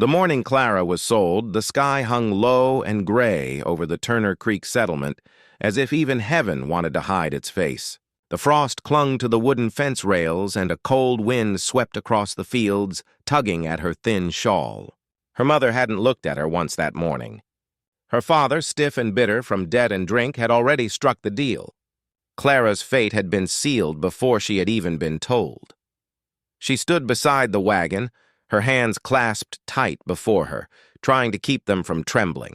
The morning Clara was sold, the sky hung low and gray over the Turner Creek settlement, as if even heaven wanted to hide its face. The frost clung to the wooden fence rails, and a cold wind swept across the fields, tugging at her thin shawl. Her mother hadn't looked at her once that morning. Her father, stiff and bitter from debt and drink, had already struck the deal. Clara's fate had been sealed before she had even been told. She stood beside the wagon, her hands clasped tight before her, trying to keep them from trembling.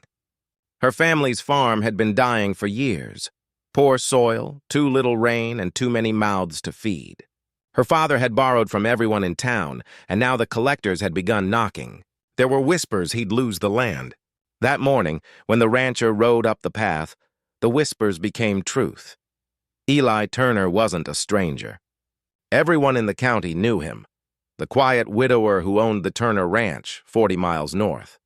Her family's farm had been dying for years. Poor soil, too little rain, and too many mouths to feed. Her father had borrowed from everyone in town, and now the collectors had begun knocking. There were whispers he'd lose the land. That morning, when the rancher rode up the path, the whispers became truth. Eli Turner wasn't a stranger. Everyone in the county knew him, the quiet widower who owned the Turner Ranch, 40 miles north.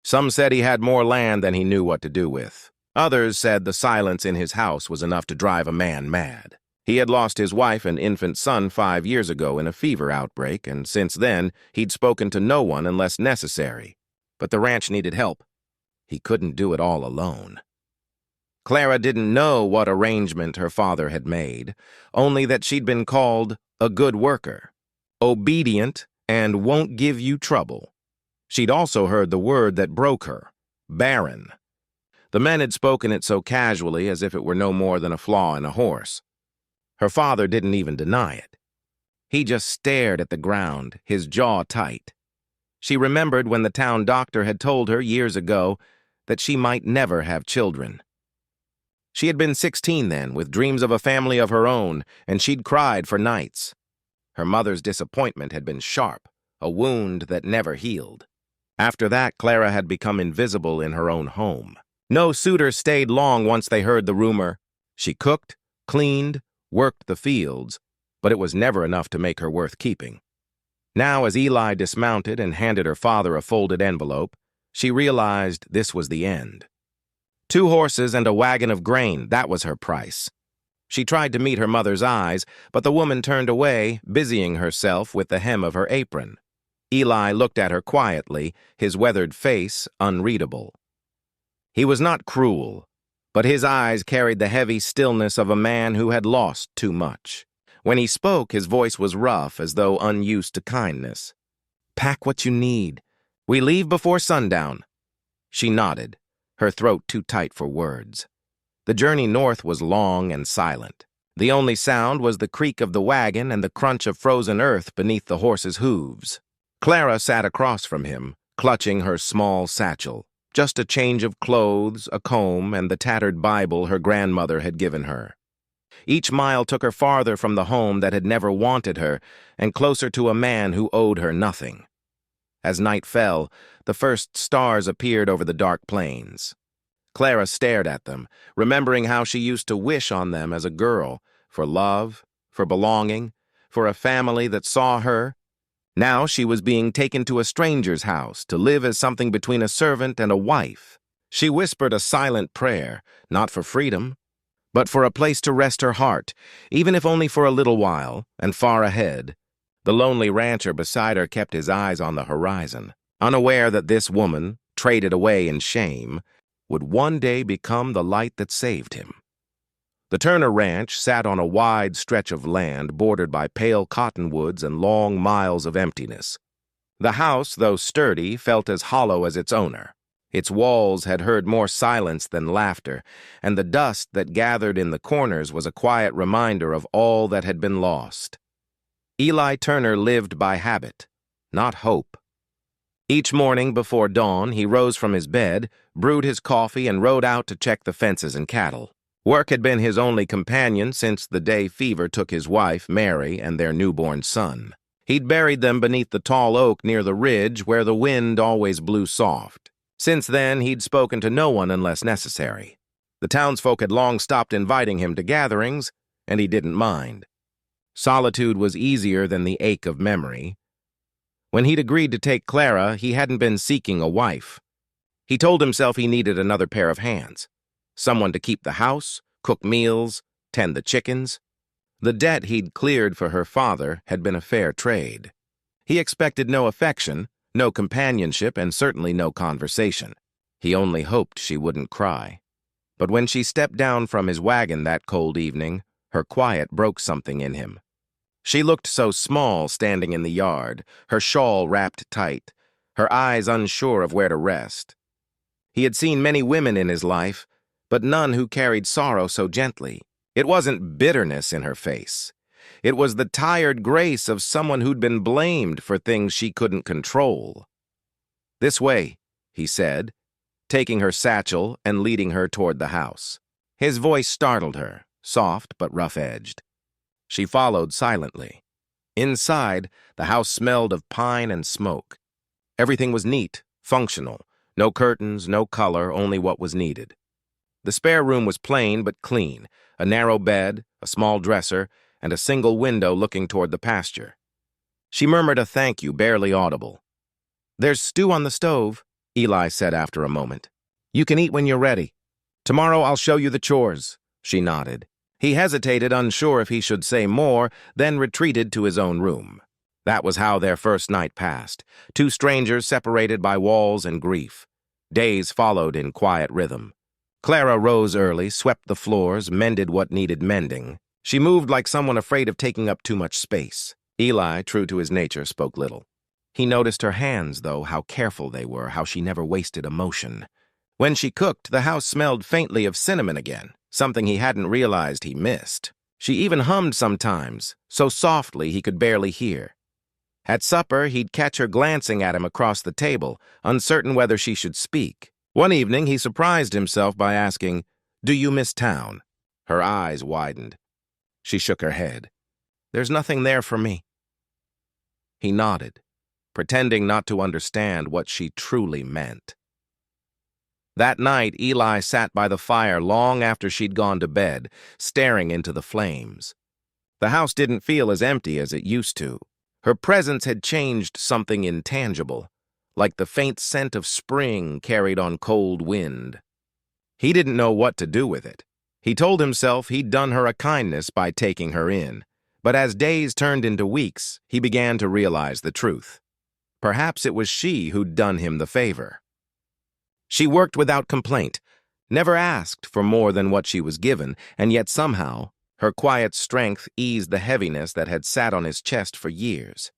Some said he had more land than he knew what to do with. Others said the silence in his house was enough to drive a man mad. He had lost his wife and infant son 5 years ago in a fever outbreak, and since then he'd spoken to no one unless necessary. But the ranch needed help. He couldn't do it all alone. Clara didn't know what arrangement her father had made, only that she'd been called a good worker, obedient, and won't give you trouble. She'd also heard the word that broke her, Barren. The men had spoken it so casually as if it were no more than a flaw in a horse. Her father didn't even deny it. He just stared at the ground, his jaw tight. She remembered when the town doctor had told her years ago that she might never have children. She had been 16 then, with dreams of a family of her own, and she'd cried for nights. Her mother's disappointment had been sharp, a wound that never healed. After that, Clara had become invisible in her own home. No suitor stayed long once they heard the rumor. She cooked, cleaned, worked the fields, but it was never enough to make her worth keeping. Now, as Eli dismounted and handed her father a folded envelope, she realized this was the end. 2 horses and a wagon of grain, that was her price. She tried to meet her mother's eyes, but the woman turned away, busying herself with the hem of her apron. Eli looked at her quietly, his weathered face unreadable. He was not cruel, but his eyes carried the heavy stillness of a man who had lost too much. When he spoke, his voice was rough, as though unused to kindness. "Pack what you need. We leave before sundown." She nodded, her throat too tight for words. The journey north was long and silent. The only sound was the creak of the wagon and the crunch of frozen earth beneath the horses' hooves. Clara sat across from him, clutching her small satchel. Just a change of clothes, a comb, and the tattered Bible her grandmother had given her. Each mile took her farther from the home that had never wanted her, and closer to a man who owed her nothing. As night fell, the first stars appeared over the dark plains. Clara stared at them, remembering how she used to wish on them as a girl, for love, for belonging, for a family that saw her. Now she was being taken to a stranger's house to live as something between a servant and a wife. She whispered a silent prayer, not for freedom, but for a place to rest her heart, even if only for a little while, and far ahead. The lonely rancher beside her kept his eyes on the horizon, unaware that this woman, traded away in shame, would one day become the light that saved him. The Turner Ranch sat on a wide stretch of land bordered by pale cottonwoods and long miles of emptiness. The house, though sturdy, felt as hollow as its owner. Its walls had heard more silence than laughter, and the dust that gathered in the corners was a quiet reminder of all that had been lost. Eli Turner lived by habit, not hope. Each morning before dawn, he rose from his bed, brewed his coffee, and rode out to check the fences and cattle. Work had been his only companion since the day fever took his wife, Mary, and their newborn son. He'd buried them beneath the tall oak near the ridge where the wind always blew soft. Since then, he'd spoken to no one unless necessary. The townsfolk had long stopped inviting him to gatherings, and he didn't mind. Solitude was easier than the ache of memory. When he'd agreed to take Clara, he hadn't been seeking a wife. He told himself he needed another pair of hands. Someone to keep the house, cook meals, tend the chickens. The debt he'd cleared for her father had been a fair trade. He expected no affection, No companionship and certainly no conversation. He only hoped she wouldn't cry. But when she stepped down from his wagon that cold evening, her quiet broke something in him. She looked so small standing in the yard, her shawl wrapped tight, her eyes unsure of where to rest. He had seen many women in his life, but none who carried sorrow so gently. It wasn't bitterness in her face. It was the tired grace of someone who'd been blamed for things she couldn't control. "This way," he said, taking her satchel and leading her toward the house. His voice startled her, soft but rough-edged. She followed silently. Inside, the house smelled of pine and smoke. Everything was neat, functional. No curtains, no color, only what was needed. The spare room was plain but clean, a narrow bed, a small dresser, and a single window looking toward the pasture. She murmured a thank you, barely audible. "There's stew on the stove," Eli said after a moment. "You can eat when you're ready. Tomorrow I'll show you the chores." She nodded. He hesitated, unsure if he should say more, then retreated to his own room. That was how their first night passed, two strangers separated by walls and grief. Days followed in quiet rhythm. Clara rose early, swept the floors, mended what needed mending. She moved like someone afraid of taking up too much space. Eli, true to his nature, spoke little. He noticed her hands, though, how careful they were, how she never wasted emotion. When she cooked, the house smelled faintly of cinnamon again, something he hadn't realized he missed. She even hummed sometimes, so softly he could barely hear. At supper, he'd catch her glancing at him across the table, uncertain whether she should speak. One evening, he surprised himself by asking, "Do you miss town?" Her eyes widened. She shook her head. "There's nothing there for me." He nodded, pretending not to understand what she truly meant. That night, Eli sat by the fire long after she'd gone to bed, staring into the flames. The house didn't feel as empty as it used to. Her presence had changed something intangible, like the faint scent of spring carried on cold wind. He didn't know what to do with it. He told himself he'd done her a kindness by taking her in, but as days turned into weeks, he began to realize the truth. Perhaps it was she who'd done him the favor. She worked without complaint, never asked for more than what she was given, and yet somehow, her quiet strength eased the heaviness that had sat on his chest for years.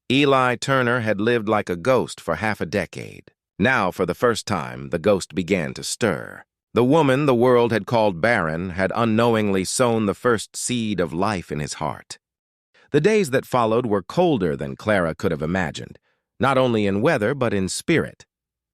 Eli Turner had lived like a ghost for half a decade. Now, for the first time, the ghost began to stir. The woman the world had called Barren had unknowingly sown the first seed of life in his heart. The days that followed were colder than Clara could have imagined, not only in weather but in spirit.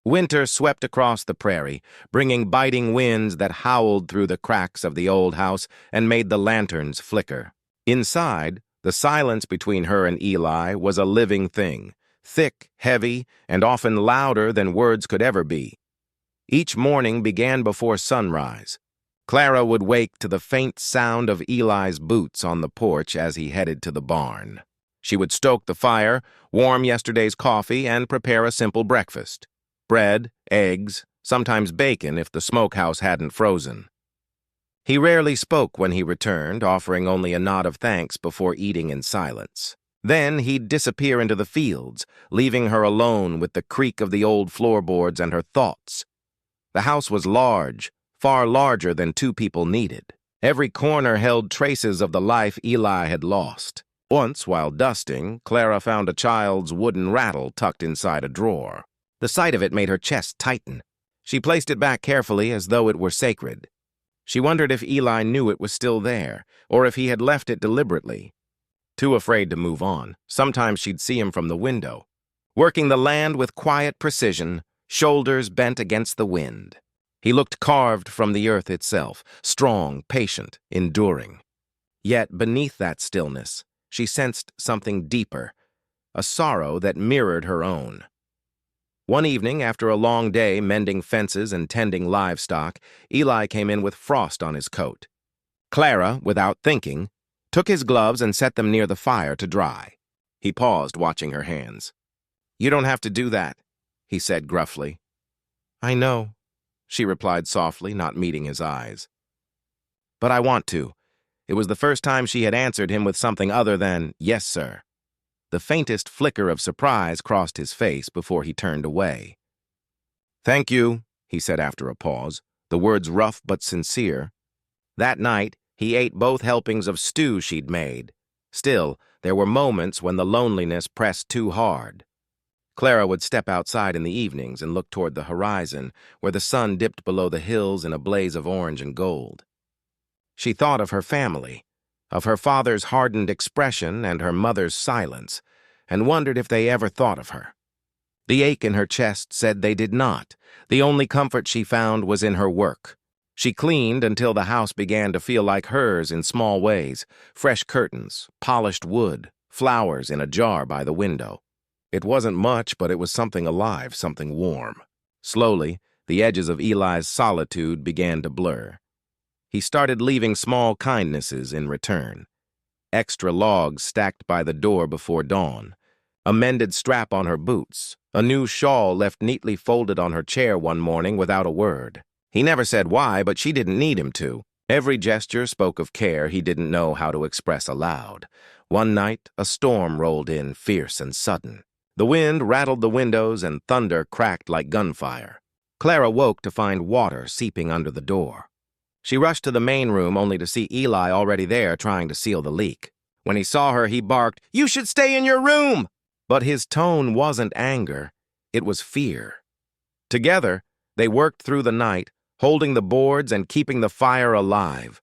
Winter swept across the prairie, bringing biting winds that howled through the cracks of the old house and made the lanterns flicker. Inside, the silence between her and Eli was a living thing, thick, heavy, and often louder than words could ever be. Each morning began before sunrise. Clara would wake to the faint sound of Eli's boots on the porch as he headed to the barn. She would stoke the fire, warm yesterday's coffee, and prepare a simple breakfast. Bread, eggs, sometimes bacon if the smokehouse hadn't frozen. He rarely spoke when he returned, offering only a nod of thanks before eating in silence. Then he'd disappear into the fields, leaving her alone with the creak of the old floorboards and her thoughts. The house was large, far larger than two people needed. Every corner held traces of the life Eli had lost. Once, while dusting, Clara found a child's wooden rattle tucked inside a drawer. The sight of it made her chest tighten. She placed it back carefully as though it were sacred. She wondered if Eli knew it was still there, or if he had left it deliberately. Too afraid to move on, sometimes she'd see him from the window, working the land with quiet precision, shoulders bent against the wind. He looked carved from the earth itself, strong, patient, enduring. Yet beneath that stillness, she sensed something deeper, a sorrow that mirrored her own. One evening, after a long day mending fences and tending livestock, Eli came in with frost on his coat. Clara, without thinking, took his gloves and set them near the fire to dry. He paused, watching her hands. "You don't have to do that," he said gruffly. "I know," she replied softly, not meeting his eyes. "But I want to." It was the first time she had answered him with something other than, "Yes, sir." The faintest flicker of surprise crossed his face before he turned away. "Thank you," he said after a pause, the words rough but sincere. That night, he ate both helpings of stew she'd made. Still, there were moments when the loneliness pressed too hard. Clara would step outside in the evenings and look toward the horizon, where the sun dipped below the hills in a blaze of orange and gold. She thought of her family, of her father's hardened expression and her mother's silence, and wondered if they ever thought of her. The ache in her chest said they did not. The only comfort she found was in her work. She cleaned until the house began to feel like hers in small ways: fresh curtains, polished wood, flowers in a jar by the window. It wasn't much, but it was something alive, something warm. Slowly, the edges of Eli's solitude began to blur. He started leaving small kindnesses in return. Extra logs stacked by the door before dawn, a mended strap on her boots, a new shawl left neatly folded on her chair one morning without a word. He never said why, but she didn't need him to. Every gesture spoke of care he didn't know how to express aloud. One night, a storm rolled in, fierce and sudden. The wind rattled the windows and thunder cracked like gunfire. Clara woke to find water seeping under the door. She rushed to the main room only to see Eli already there trying to seal the leak. When he saw her, he barked, "You should stay in your room!" But his tone wasn't anger, it was fear. Together, they worked through the night, holding the boards and keeping the fire alive.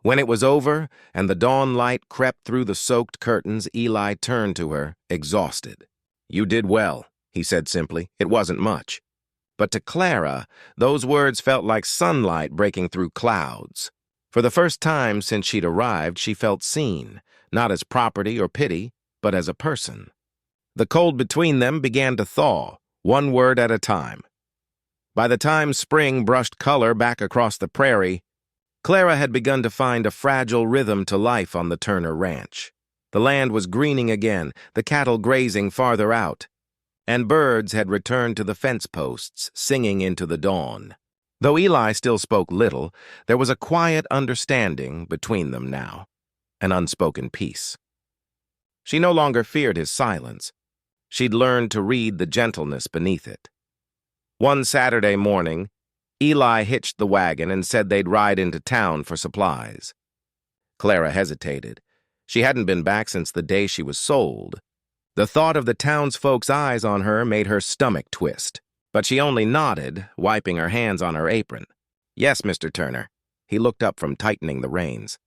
When it was over and the dawn light crept through the soaked curtains, Eli turned to her, exhausted. "You did well," he said simply. It wasn't much. But to Clara, those words felt like sunlight breaking through clouds. For the first time since she'd arrived, she felt seen, not as property or pity, but as a person. The cold between them began to thaw, one word at a time. By the time spring brushed color back across the prairie, Clara had begun to find a fragile rhythm to life on the Turner ranch. The land was greening again, the cattle grazing farther out, and birds had returned to the fence posts, singing into the dawn. Though Eli still spoke little, there was a quiet understanding between them now, an unspoken peace. She no longer feared his silence. She'd learned to read the gentleness beneath it. One Saturday morning, Eli hitched the wagon and said they'd ride into town for supplies. Clara hesitated. She hadn't been back since the day she was sold. The thought of the townsfolk's eyes on her made her stomach twist, but she only nodded, wiping her hands on her apron. "Yes, Mr. Turner." He looked up from tightening the reins.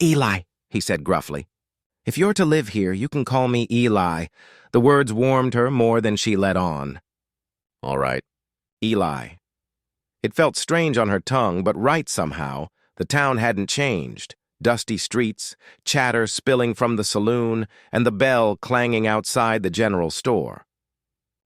"Eli," he said gruffly. "If you're to live here, you can call me Eli." The words warmed her more than she let on. "All right, Eli." It felt strange on her tongue, but right somehow. The town hadn't changed. Dusty streets, chatter spilling from the saloon, and the bell clanging outside the general store.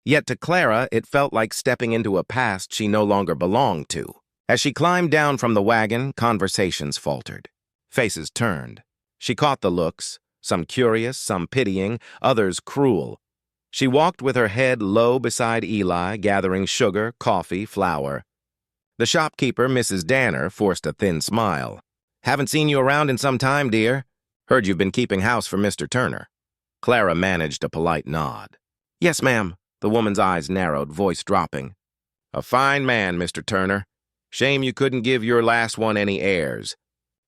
Yet to Clara, it felt like stepping into a past she no longer belonged to. As she climbed down from the wagon, conversations faltered. Faces turned. She caught the looks, some curious, some pitying, others cruel. She walked with her head low beside Eli, gathering sugar, coffee, flour. The shopkeeper, Mrs. Danner, forced a thin smile. "Haven't seen you around in some time, dear. Heard you've been keeping house for Mr. Turner." Clara managed a polite nod. "Yes, ma'am." The woman's eyes narrowed, voice dropping. "A fine man, Mr. Turner. Shame you couldn't give your last one any heirs.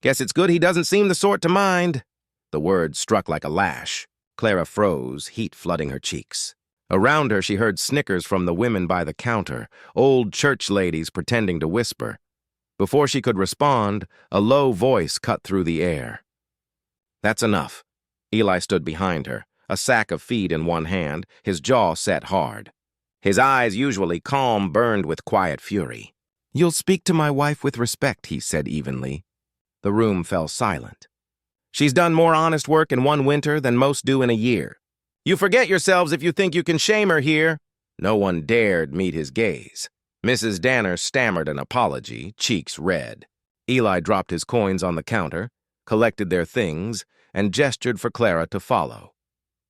Guess it's good he doesn't seem the sort to mind." The word struck like a lash. Clara froze, heat flooding her cheeks. Around her, she heard snickers from the women by the counter, old church ladies pretending to whisper. Before she could respond, a low voice cut through the air. "That's enough." Eli stood behind her, a sack of feed in one hand, his jaw set hard. His eyes, usually calm, burned with quiet fury. "You'll speak to my wife with respect," he said evenly. The room fell silent. "She's done more honest work in one winter than most do in a year. You forget yourselves if you think you can shame her here." No one dared meet his gaze. Mrs. Danner stammered an apology, cheeks red. Eli dropped his coins on the counter, collected their things, and gestured for Clara to follow.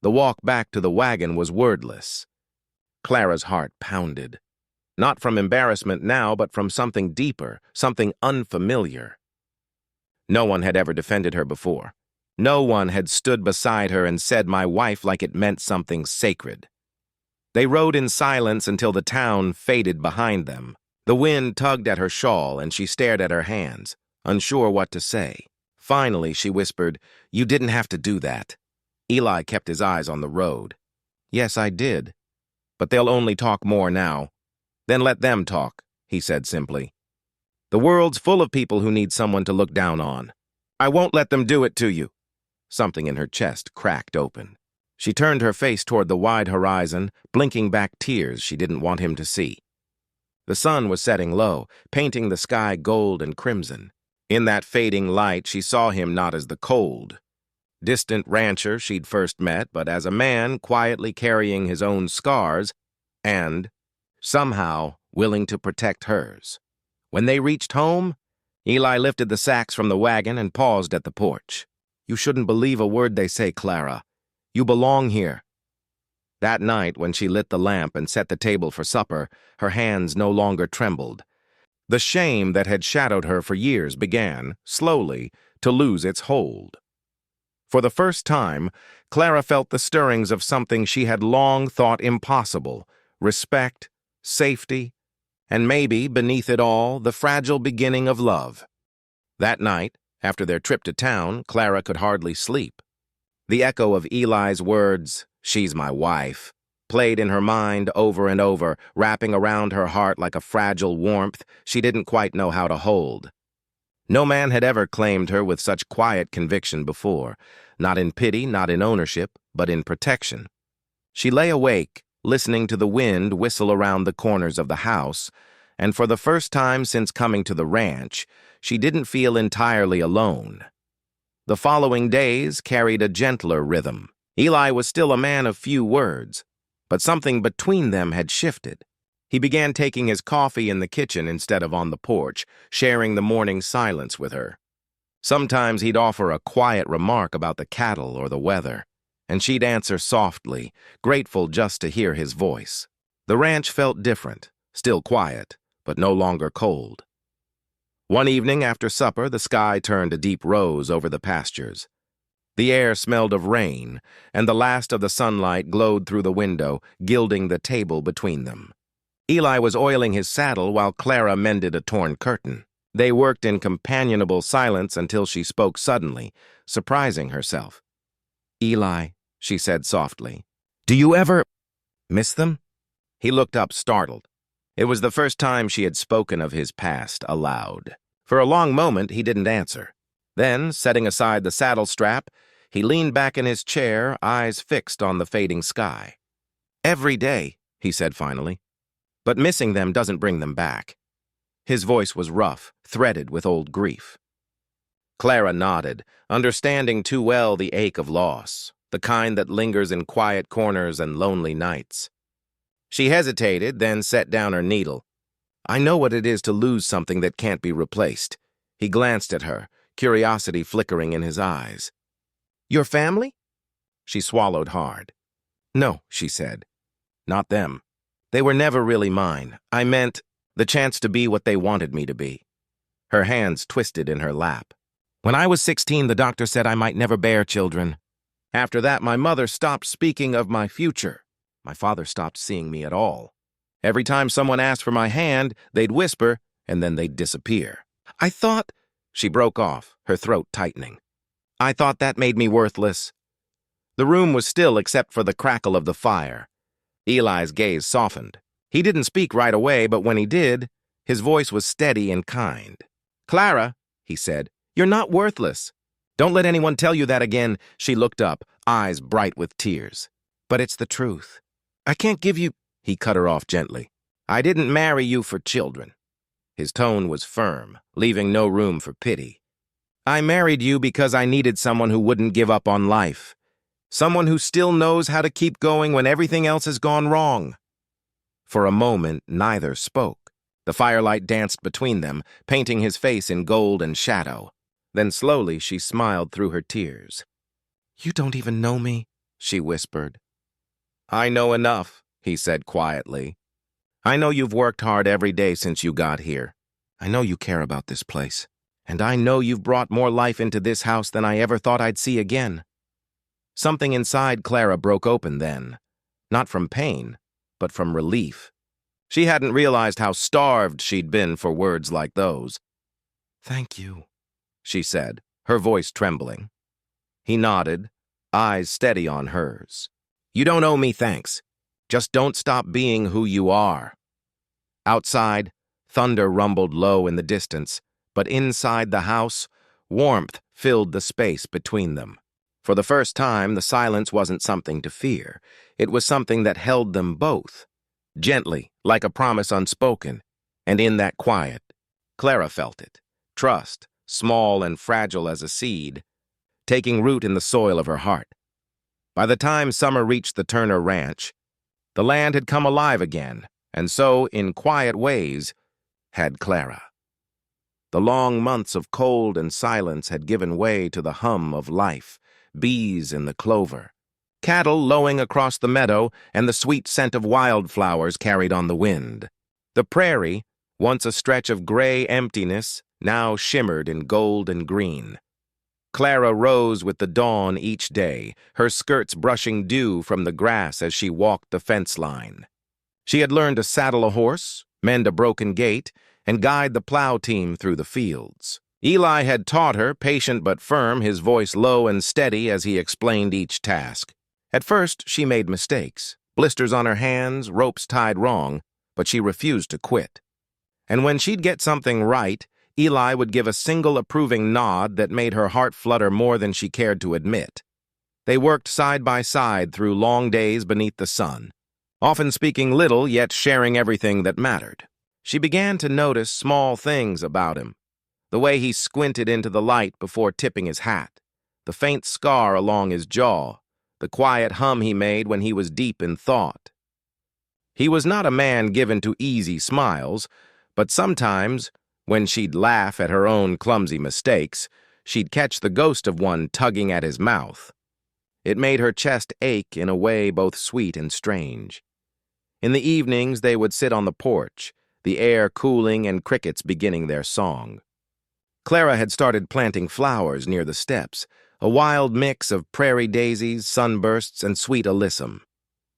The walk back to the wagon was wordless. Clara's heart pounded. Not from embarrassment now, but from something deeper, something unfamiliar. No one had ever defended her before. No one had stood beside her and said my wife like it meant something sacred. They rode in silence until the town faded behind them. The wind tugged at her shawl and she stared at her hands, unsure what to say. Finally, she whispered, "You didn't have to do that." Eli kept his eyes on the road. "Yes, I did. But they'll only talk more now." "Then let them talk," he said simply. "The world's full of people who need someone to look down on. I won't let them do it to you." Something in her chest cracked open. She turned her face toward the wide horizon, blinking back tears she didn't want him to see. The sun was setting low, painting the sky gold and crimson. In that fading light, she saw him not as the cold, distant rancher she'd first met, but as a man quietly carrying his own scars and, somehow, willing to protect hers. When they reached home, Eli lifted the sacks from the wagon and paused at the porch. "You shouldn't believe a word they say, Clara. You belong here." That night, when she lit the lamp and set the table for supper, her hands no longer trembled. The shame that had shadowed her for years began, slowly, to lose its hold. For the first time, Clara felt the stirrings of something she had long thought impossible: respect, safety, and maybe, beneath it all, the fragile beginning of love. That night, after their trip to town, Clara could hardly sleep. The echo of Eli's words, "She's my wife," played in her mind over and over, wrapping around her heart like a fragile warmth she didn't quite know how to hold. No man had ever claimed her with such quiet conviction before, not in pity, not in ownership, but in protection. She lay awake, listening to the wind whistle around the corners of the house, and for the first time since coming to the ranch, she didn't feel entirely alone. The following days carried a gentler rhythm. Eli was still a man of few words, but something between them had shifted. He began taking his coffee in the kitchen instead of on the porch, sharing the morning silence with her. Sometimes he'd offer a quiet remark about the cattle or the weather, and she'd answer softly, grateful just to hear his voice. The ranch felt different, still quiet, but no longer cold. One evening after supper, the sky turned a deep rose over the pastures. The air smelled of rain, and the last of the sunlight glowed through the window, gilding the table between them. Eli was oiling his saddle while Clara mended a torn curtain. They worked in companionable silence until she spoke suddenly, surprising herself. "Eli," she said softly, "do you ever miss them?" He looked up, startled. It was the first time she had spoken of his past aloud. For a long moment, he didn't answer. Then, setting aside the saddle strap, he leaned back in his chair, eyes fixed on the fading sky. "Every day," he said finally. "But missing them doesn't bring them back." His voice was rough, threaded with old grief. Clara nodded, understanding too well the ache of loss, the kind that lingers in quiet corners and lonely nights. She hesitated, then set down her needle. "I know what it is to lose something that can't be replaced." He glanced at her, curiosity flickering in his eyes. "Your family?" She swallowed hard. "No," she said. "Not them. They were never really mine. I meant the chance to be what they wanted me to be." Her hands twisted in her lap. "When I was 16, the doctor said I might never bear children. After that, my mother stopped speaking of my future. My father stopped seeing me at all. Every time someone asked for my hand, they'd whisper, and then they'd disappear. I thought—" She broke off, her throat tightening. "I thought that made me worthless." The room was still except for the crackle of the fire. Eli's gaze softened. He didn't speak right away, but when he did, his voice was steady and kind. "Clara," he said, "you're not worthless. Don't let anyone tell you that again." She looked up, eyes bright with tears. "But it's the truth. I can't give you—" He cut her off gently. "I didn't marry you for children." His tone was firm, leaving no room for pity. "I married you because I needed someone who wouldn't give up on life. Someone who still knows how to keep going when everything else has gone wrong." For a moment, neither spoke. The firelight danced between them, painting his face in gold and shadow. Then slowly she smiled through her tears. "You don't even know me," she whispered. "I know enough," he said quietly. "I know you've worked hard every day since you got here. I know you care about this place. And I know you've brought more life into this house than I ever thought I'd see again." Something inside Clara broke open then, not from pain, but from relief. She hadn't realized how starved she'd been for words like those. "Thank you," she said, her voice trembling. He nodded, eyes steady on hers. "You don't owe me thanks. Just don't stop being who you are." Outside, thunder rumbled low in the distance, but inside the house, warmth filled the space between them. For the first time, the silence wasn't something to fear. It was something that held them both, gently, like a promise unspoken. And in that quiet, Clara felt it. Trust, small and fragile as a seed, taking root in the soil of her heart. By the time summer reached the Turner Ranch, the land had come alive again, and so, in quiet ways, had Clara. The long months of cold and silence had given way to the hum of life, bees in the clover, cattle lowing across the meadow, and the sweet scent of wildflowers carried on the wind. The prairie, once a stretch of gray emptiness, now shimmered in gold and green. Clara rose with the dawn each day, her skirts brushing dew from the grass as she walked the fence line. She had learned to saddle a horse, mend a broken gate, and guide the plow team through the fields. Eli had taught her, patient but firm, his voice low and steady as he explained each task. At first, she made mistakes, blisters on her hands, ropes tied wrong, but she refused to quit. And when she'd get something right, Eli would give a single approving nod that made her heart flutter more than she cared to admit. They worked side by side through long days beneath the sun, often speaking little yet sharing everything that mattered. She began to notice small things about him, the way he squinted into the light before tipping his hat, the faint scar along his jaw, the quiet hum he made when he was deep in thought. He was not a man given to easy smiles, but sometimes, when she'd laugh at her own clumsy mistakes, she'd catch the ghost of one tugging at his mouth. It made her chest ache in a way both sweet and strange. In the evenings, they would sit on the porch, the air cooling and crickets beginning their song. Clara had started planting flowers near the steps, a wild mix of prairie daisies, sunbursts, and sweet alyssum.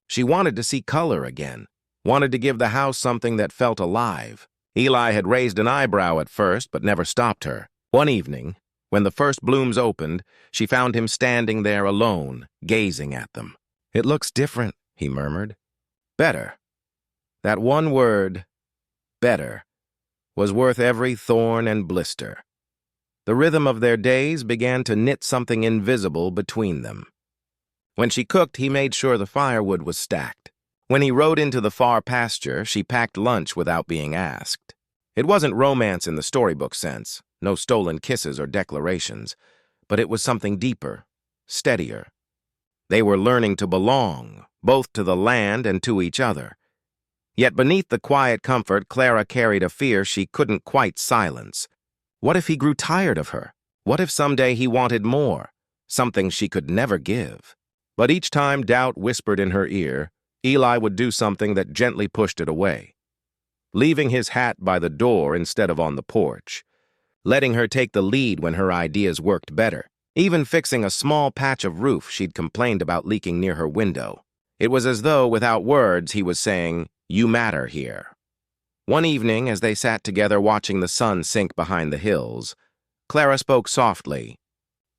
She wanted to see color again, wanted to give the house something that felt alive. Eli had raised an eyebrow at first, but never stopped her. One evening, when the first blooms opened, she found him standing there alone, gazing at them. "It looks different," he murmured. "Better." That one word, better, was worth every thorn and blister. The rhythm of their days began to knit something invisible between them. When she cooked, he made sure the firewood was stacked. When he rode into the far pasture, she packed lunch without being asked. It wasn't romance in the storybook sense, no stolen kisses or declarations, but it was something deeper, steadier. They were learning to belong, both to the land and to each other. Yet beneath the quiet comfort, Clara carried a fear she couldn't quite silence. What if he grew tired of her? What if someday he wanted more, something she could never give? But each time doubt whispered in her ear, Eli would do something that gently pushed it away, leaving his hat by the door instead of on the porch, letting her take the lead when her ideas worked better, even fixing a small patch of roof she'd complained about leaking near her window. It was as though, without words, he was saying, "You matter here." One evening, as they sat together watching the sun sink behind the hills, Clara spoke softly.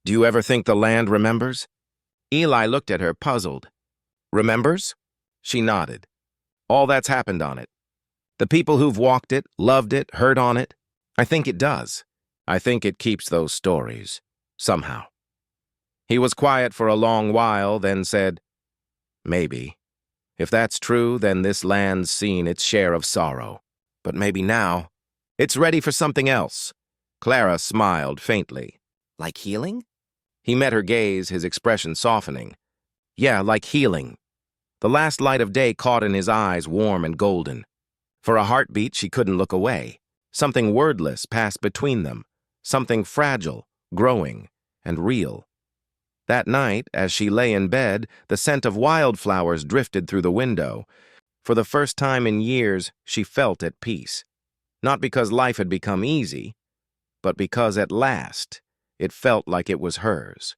"Do you ever think the land remembers?" Eli looked at her, puzzled. "Remembers?" She nodded. "All that's happened on it. The people who've walked it, loved it, heard on it. I think it does. I think it keeps those stories. Somehow." He was quiet for a long while, then said, "Maybe. If that's true, then this land's seen its share of sorrow. But maybe now, it's ready for something else." Clara smiled faintly. "Like healing?" He met her gaze, his expression softening. "Yeah, like healing." The last light of day caught in his eyes, warm and golden. For a heartbeat, she couldn't look away. Something wordless passed between them, something fragile, growing, and real. That night, as she lay in bed, the scent of wildflowers drifted through the window. For the first time in years, she felt at peace. Not because life had become easy, but because at last it felt like it was hers.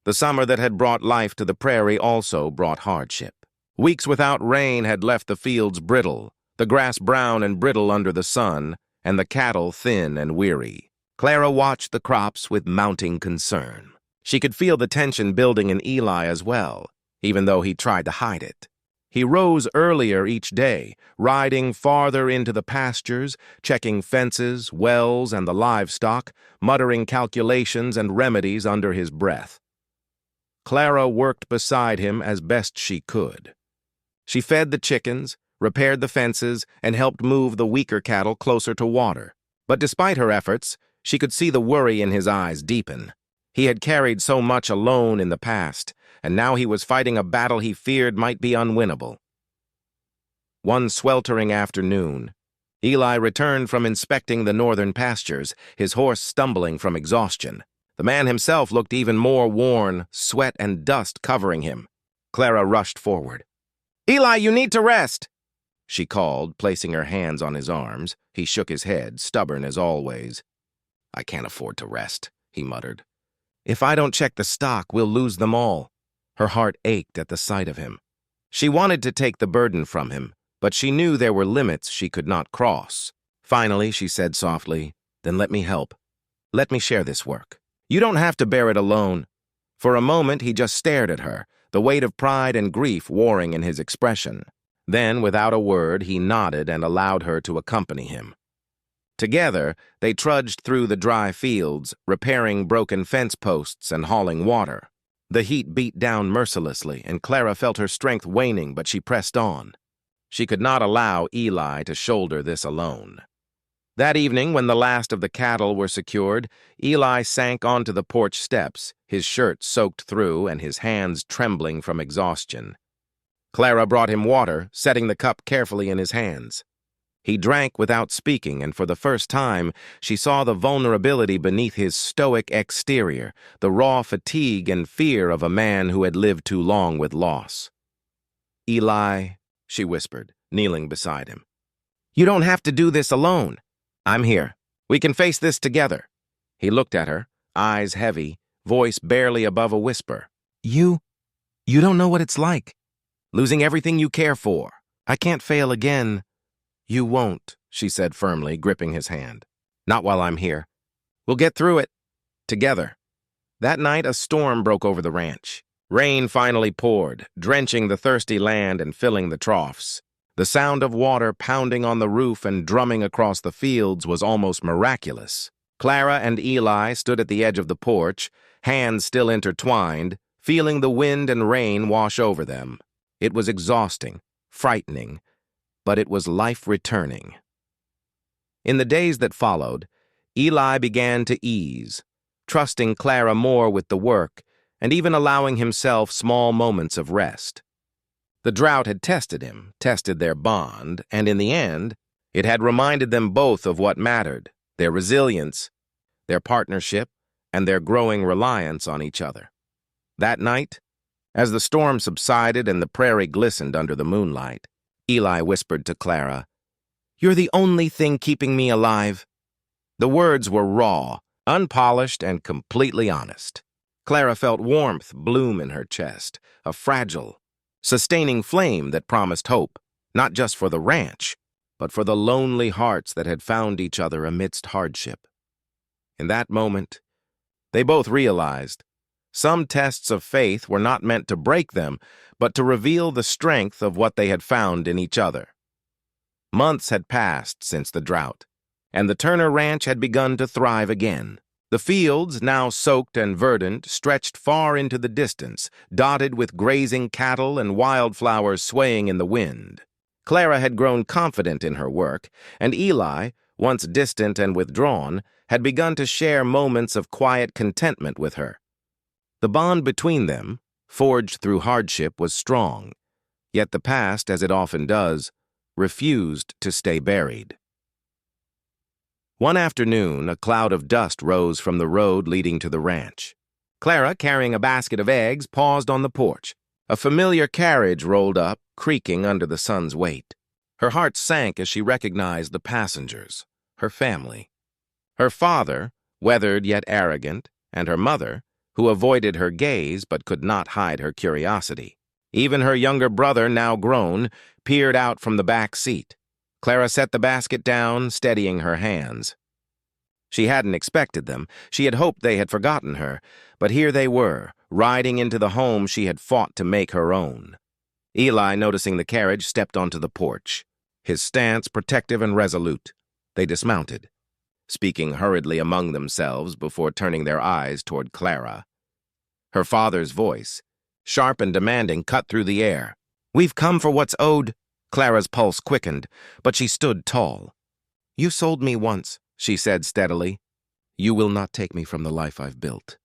The summer that had brought life to the prairie also brought hardship. Weeks without rain had left the fields brittle, the grass brown and brittle under the sun, and the cattle thin and weary. Clara watched the crops with mounting concern. She could feel the tension building in Eli as well, even though he tried to hide it. He rose earlier each day, riding farther into the pastures, checking fences, wells, and the livestock, muttering calculations and remedies under his breath. Clara worked beside him as best she could. She fed the chickens, repaired the fences, and helped move the weaker cattle closer to water. But despite her efforts, she could see the worry in his eyes deepen. He had carried so much alone in the past, and now he was fighting a battle he feared might be unwinnable. One sweltering afternoon, Eli returned from inspecting the northern pastures, his horse stumbling from exhaustion. The man himself looked even more worn, sweat and dust covering him. Clara rushed forward. "Eli, you need to rest," she called, placing her hands on his arms. He shook his head, stubborn as always. "I can't afford to rest," he muttered. "If I don't check the stock, we'll lose them all." Her heart ached at the sight of him. She wanted to take the burden from him, but she knew there were limits she could not cross. Finally, she said softly, "Then let me help. Let me share this work. You don't have to bear it alone." For a moment, he just stared at her, the weight of pride and grief warring in his expression. Then, without a word, he nodded and allowed her to accompany him. Together, they trudged through the dry fields, repairing broken fence posts and hauling water. The heat beat down mercilessly, and Clara felt her strength waning, but she pressed on. She could not allow Eli to shoulder this alone. That evening, when the last of the cattle were secured, Eli sank onto the porch steps, his shirt soaked through and his hands trembling from exhaustion. Clara brought him water, setting the cup carefully in his hands. He drank without speaking, and for the first time, she saw the vulnerability beneath his stoic exterior, the raw fatigue and fear of a man who had lived too long with loss. "Eli," she whispered, kneeling beside him. "You don't have to do this alone. I'm here. We can face this together." He looked at her, eyes heavy, voice barely above a whisper. You don't know what it's like. Losing everything you care for. I can't fail again." "You won't," she said firmly, gripping his hand. "Not while I'm here. We'll get through it. Together." That night, a storm broke over the ranch. Rain finally poured, drenching the thirsty land and filling the troughs. The sound of water pounding on the roof and drumming across the fields was almost miraculous. Clara and Eli stood at the edge of the porch, hands still intertwined, feeling the wind and rain wash over them. It was exhausting, frightening, but it was life returning. In the days that followed, Eli began to ease, trusting Clara more with the work and even allowing himself small moments of rest. The drought had tested him, tested their bond, and in the end, it had reminded them both of what mattered, their resilience, their partnership, and their growing reliance on each other. That night, as the storm subsided and the prairie glistened under the moonlight, Eli whispered to Clara, "You're the only thing keeping me alive." The words were raw, unpolished, and completely honest. Clara felt warmth bloom in her chest, a fragile, sustaining flame that promised hope, not just for the ranch, but for the lonely hearts that had found each other amidst hardship. In that moment, they both realized some tests of faith were not meant to break them, but to reveal the strength of what they had found in each other. Months had passed since the drought, and the Turner Ranch had begun to thrive again. The fields, now soaked and verdant, stretched far into the distance, dotted with grazing cattle and wildflowers swaying in the wind. Clara had grown confident in her work, and Eli, once distant and withdrawn, had begun to share moments of quiet contentment with her. The bond between them, forged through hardship, was strong, yet the past, as it often does, refused to stay buried. One afternoon, a cloud of dust rose from the road leading to the ranch. Clara, carrying a basket of eggs, paused on the porch. A familiar carriage rolled up, creaking under the sun's weight. Her heart sank as she recognized the passengers, her family. Her father, weathered yet arrogant, and her mother, who avoided her gaze but could not hide her curiosity. Even her younger brother, now grown, peered out from the back seat. Clara set the basket down, steadying her hands. She hadn't expected them. She had hoped they had forgotten her, but here they were, riding into the home she had fought to make her own. Eli, noticing the carriage, stepped onto the porch, his stance protective and resolute. They dismounted, speaking hurriedly among themselves before turning their eyes toward Clara. Her father's voice, sharp and demanding, cut through the air. "We've come for what's owed." Clara's pulse quickened, but she stood tall. "You sold me once," she said steadily. "You will not take me from the life I've built.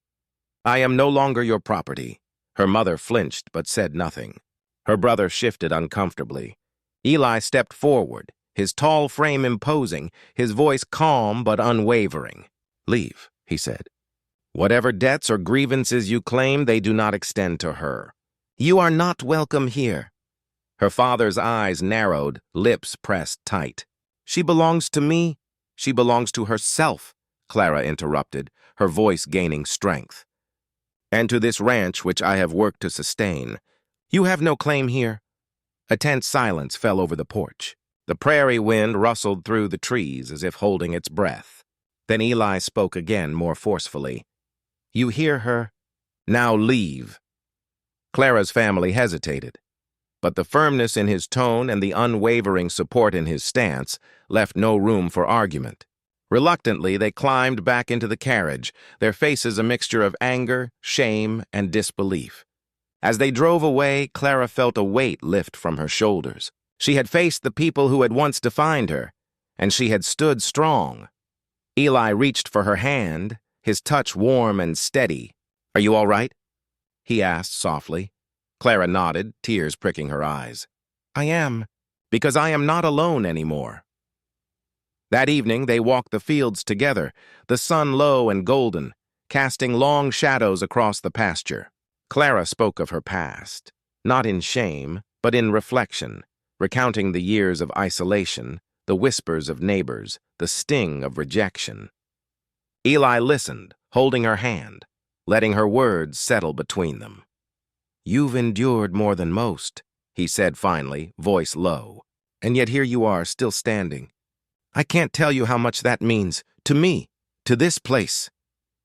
I am no longer your property." Her mother flinched but said nothing. Her brother shifted uncomfortably. Eli stepped forward, his tall frame imposing, his voice calm but unwavering. "Leave," he said. "Whatever debts or grievances you claim, they do not extend to her. You are not welcome here." Her father's eyes narrowed, lips pressed tight. "She belongs to me. She belongs to herself," Clara interrupted, her voice gaining strength. "And to this ranch which I have worked to sustain. You have no claim here." A tense silence fell over the porch. The prairie wind rustled through the trees as if holding its breath. Then Eli spoke again, more forcefully. "You hear her? Now leave." Clara's family hesitated, but the firmness in his tone and the unwavering support in his stance left no room for argument. Reluctantly, they climbed back into the carriage, their faces a mixture of anger, shame, and disbelief. As they drove away, Clara felt a weight lift from her shoulders. She had faced the people who had once defined her, and she had stood strong. Eli reached for her hand, his touch warm and steady. "Are you all right?" he asked softly. Clara nodded, tears pricking her eyes. "I am, because I am not alone anymore." That evening, they walked the fields together, the sun low and golden, casting long shadows across the pasture. Clara spoke of her past, not in shame, but in reflection, recounting the years of isolation, the whispers of neighbors, the sting of rejection. Eli listened, holding her hand, letting her words settle between them. "You've endured more than most," he said finally, voice low. "And yet here you are, still standing. I can't tell you how much that means, to me, to this place."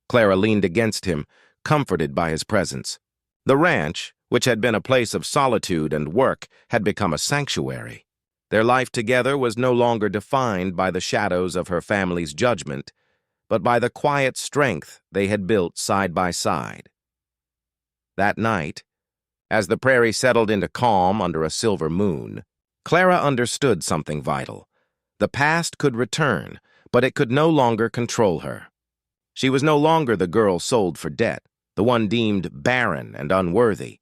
Clara leaned against him, comforted by his presence. The ranch, which had been a place of solitude and work, had become a sanctuary. Their life together was no longer defined by the shadows of her family's judgment, but by the quiet strength they had built side by side. That night, as the prairie settled into calm under a silver moon, Clara understood something vital. The past could return, but it could no longer control her. She was no longer the girl sold for debt, the one deemed barren and unworthy.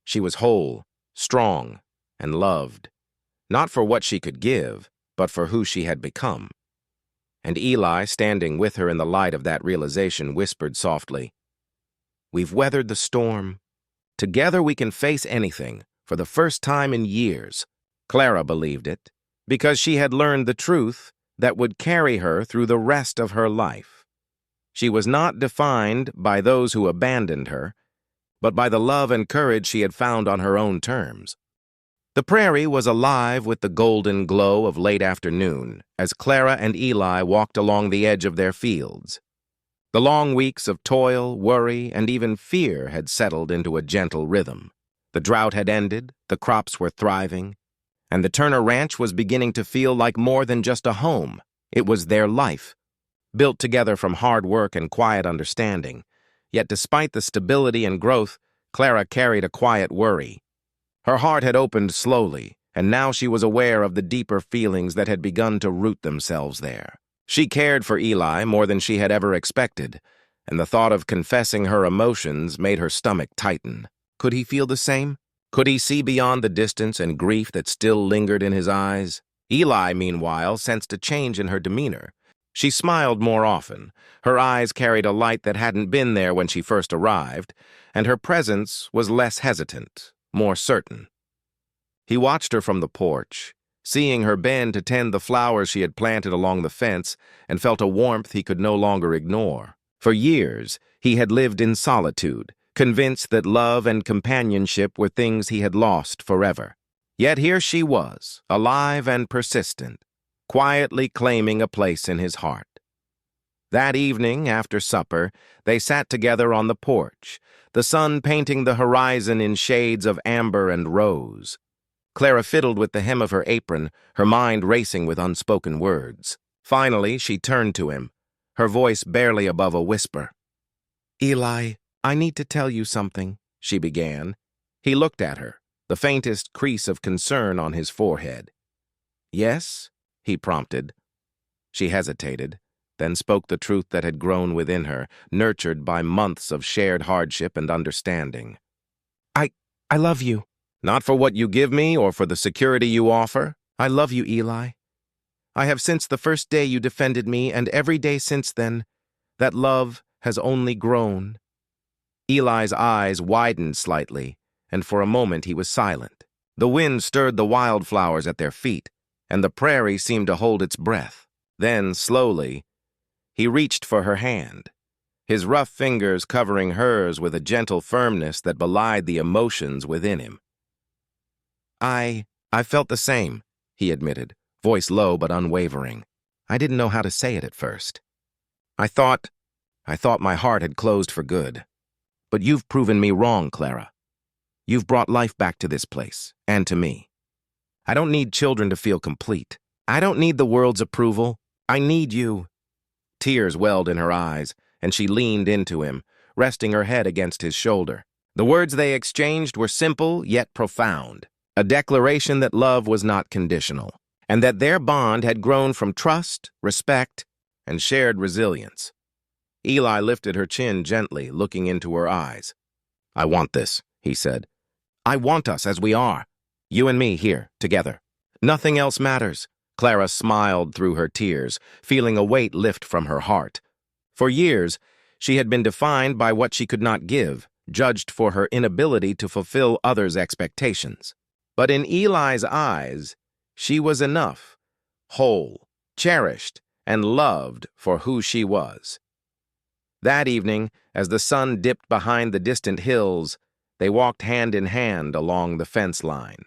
She was whole, strong, and loved, not for what she could give, but for who she had become. And Eli, standing with her in the light of that realization, whispered softly, "We've weathered the storm. Together we can face anything, for the first time in years." Clara believed it, because she had learned the truth that would carry her through the rest of her life. She was not defined by those who abandoned her, but by the love and courage she had found on her own terms. The prairie was alive with the golden glow of late afternoon as Clara and Eli walked along the edge of their fields. The long weeks of toil, worry, and even fear had settled into a gentle rhythm. The drought had ended, the crops were thriving, and the Turner Ranch was beginning to feel like more than just a home. It was their life, built together from hard work and quiet understanding. Yet despite the stability and growth, Clara carried a quiet worry. Her heart had opened slowly, and now she was aware of the deeper feelings that had begun to root themselves there. She cared for Eli more than she had ever expected, and the thought of confessing her emotions made her stomach tighten. Could he feel the same? Could he see beyond the distance and grief that still lingered in his eyes? Eli, meanwhile, sensed a change in her demeanor. She smiled more often. Her eyes carried a light that hadn't been there when she first arrived, and her presence was less hesitant, more certain. He watched her from the porch, seeing her bend to tend the flowers she had planted along the fence, and felt a warmth he could no longer ignore. For years, he had lived in solitude, convinced that love and companionship were things he had lost forever. Yet here she was, alive and persistent, quietly claiming a place in his heart. That evening, after supper, they sat together on the porch, the sun painting the horizon in shades of amber and rose. Clara fiddled with the hem of her apron, her mind racing with unspoken words. Finally, she turned to him, her voice barely above a whisper. "Eli, I need to tell you something," she began. He looked at her, the faintest crease of concern on his forehead. "Yes?" he prompted. She hesitated, then spoke the truth that had grown within her, nurtured by months of shared hardship and understanding. I love you. Not for what you give me or for the security you offer. I love you, Eli. I have since the first day you defended me, and every day since then, that love has only grown." Eli's eyes widened slightly, and for a moment he was silent. The wind stirred the wildflowers at their feet, and the prairie seemed to hold its breath. Then, slowly, he reached for her hand, his rough fingers covering hers with a gentle firmness that belied the emotions within him. I felt the same," he admitted, voice low but unwavering. "I didn't know how to say it at first. I thought my heart had closed for good. But you've proven me wrong, Clara. You've brought life back to this place, and to me. I don't need children to feel complete. I don't need the world's approval. I need you." Tears welled in her eyes, and she leaned into him, resting her head against his shoulder. The words they exchanged were simple yet profound. A declaration that love was not conditional, and that their bond had grown from trust, respect, and shared resilience. Eli lifted her chin gently, looking into her eyes. "I want this," he said. "I want us as we are. You and me here, together. Nothing else matters." Clara smiled through her tears, feeling a weight lift from her heart. For years, she had been defined by what she could not give, judged for her inability to fulfill others' expectations. But in Eli's eyes, she was enough, whole, cherished, and loved for who she was. That evening, as the sun dipped behind the distant hills, they walked hand in hand along the fence line.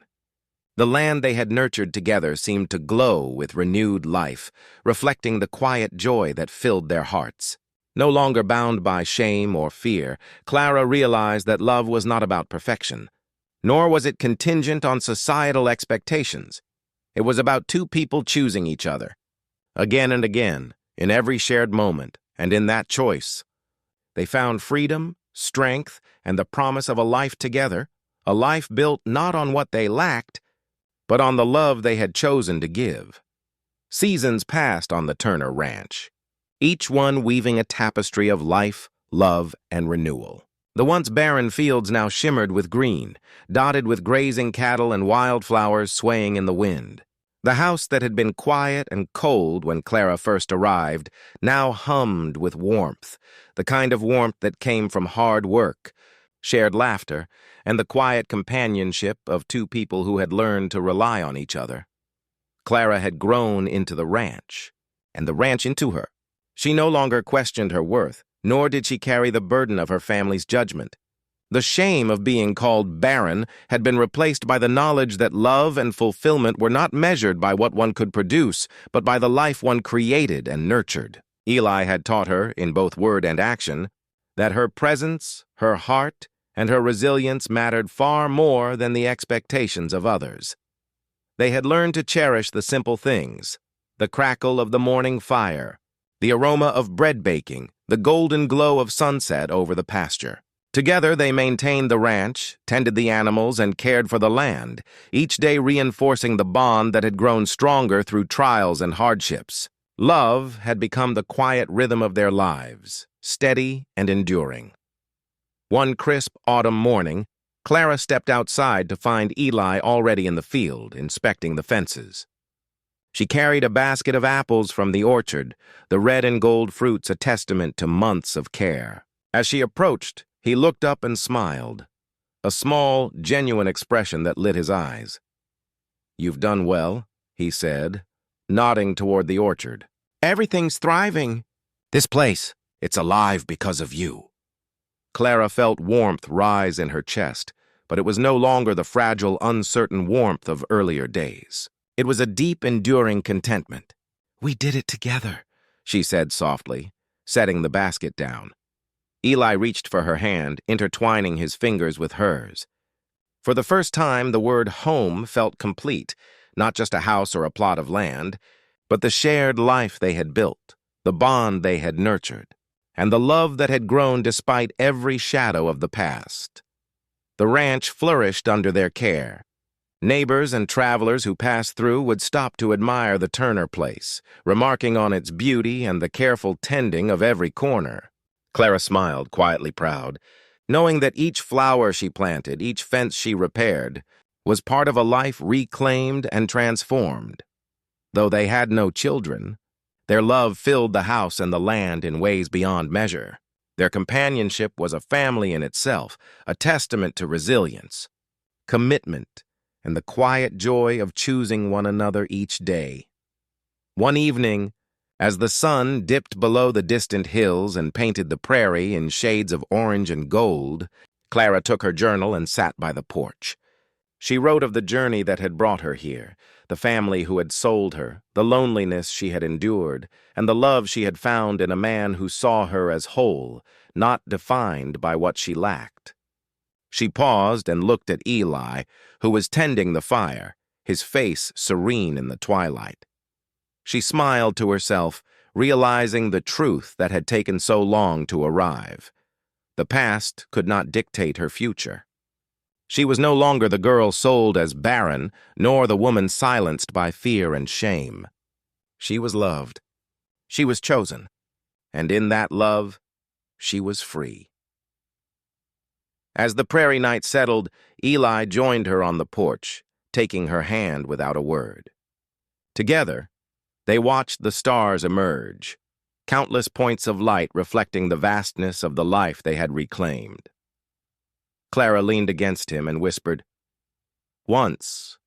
The land they had nurtured together seemed to glow with renewed life, reflecting the quiet joy that filled their hearts. No longer bound by shame or fear, Clara realized that love was not about perfection, nor was it contingent on societal expectations. It was about two people choosing each other. Again and again, in every shared moment, and in that choice, they found freedom, strength, and the promise of a life together, a life built not on what they lacked, but on the love they had chosen to give. Seasons passed on the Turner Ranch, each one weaving a tapestry of life, love, and renewal. The once barren fields now shimmered with green, dotted with grazing cattle and wildflowers swaying in the wind. The house that had been quiet and cold when Clara first arrived now hummed with warmth, the kind of warmth that came from hard work, shared laughter, and the quiet companionship of two people who had learned to rely on each other. Clara had grown into the ranch, and the ranch into her. She no longer questioned her worth, nor did she carry the burden of her family's judgment. The shame of being called Barren had been replaced by the knowledge that love and fulfillment were not measured by what one could produce, but by the life one created and nurtured. Eli had taught her, in both word and action, that her presence, her heart, and her resilience mattered far more than the expectations of others. They had learned to cherish the simple things, the crackle of the morning fire, the aroma of bread baking, the golden glow of sunset over the pasture. Together they maintained the ranch, tended the animals, and cared for the land, each day reinforcing the bond that had grown stronger through trials and hardships. Love had become the quiet rhythm of their lives, steady and enduring. One crisp autumn morning, Clara stepped outside to find Eli already in the field, inspecting the fences. She carried a basket of apples from the orchard, the red and gold fruits a testament to months of care. As she approached, he looked up and smiled, a small, genuine expression that lit his eyes. "You've done well," he said, nodding toward the orchard. Everything's thriving. This place, it's alive because of you. Clara felt warmth rise in her chest, but it was no longer the fragile, uncertain warmth of earlier days. It was a deep, enduring contentment. We did it together, she said softly, setting the basket down. Eli reached for her hand, intertwining his fingers with hers. For the first time, the word home felt complete, not just a house or a plot of land, but the shared life they had built, the bond they had nurtured, and the love that had grown despite every shadow of the past. The ranch flourished under their care. Neighbors and travelers who passed through would stop to admire the Turner place, remarking on its beauty and the careful tending of every corner. Clara smiled, quietly proud, knowing that each flower she planted, each fence she repaired, was part of a life reclaimed and transformed. Though they had no children, their love filled the house and the land in ways beyond measure. Their companionship was a family in itself, a testament to resilience, commitment, and the quiet joy of choosing one another each day. One evening, as the sun dipped below the distant hills and painted the prairie in shades of orange and gold, Clara took her journal and sat by the porch. She wrote of the journey that had brought her here, the family who had sold her, the loneliness she had endured, and the love she had found in a man who saw her as whole, not defined by what she lacked. She paused and looked at Eli, who was tending the fire, his face serene in the twilight. She smiled to herself, realizing the truth that had taken so long to arrive. The past could not dictate her future. She was no longer the girl sold as barren, nor the woman silenced by fear and shame. She was loved. She was chosen. And in that love, she was free. As the prairie night settled, Eli joined her on the porch, taking her hand without a word. Together, they watched the stars emerge, countless points of light reflecting the vastness of the life they had reclaimed. Clara leaned against him and whispered, "Once,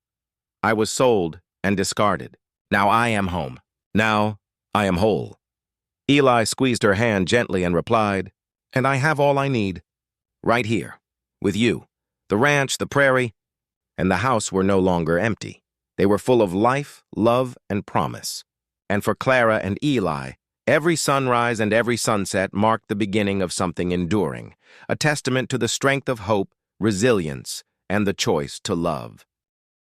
I was sold and discarded. Now I am home. Now I am whole." Eli squeezed her hand gently and replied, "And I have all I need, right here, with you." The ranch, the prairie, and the house were no longer empty. They were full of life, love, and promise. And for Clara and Eli, every sunrise and every sunset marked the beginning of something enduring, a testament to the strength of hope, resilience, and the choice to love.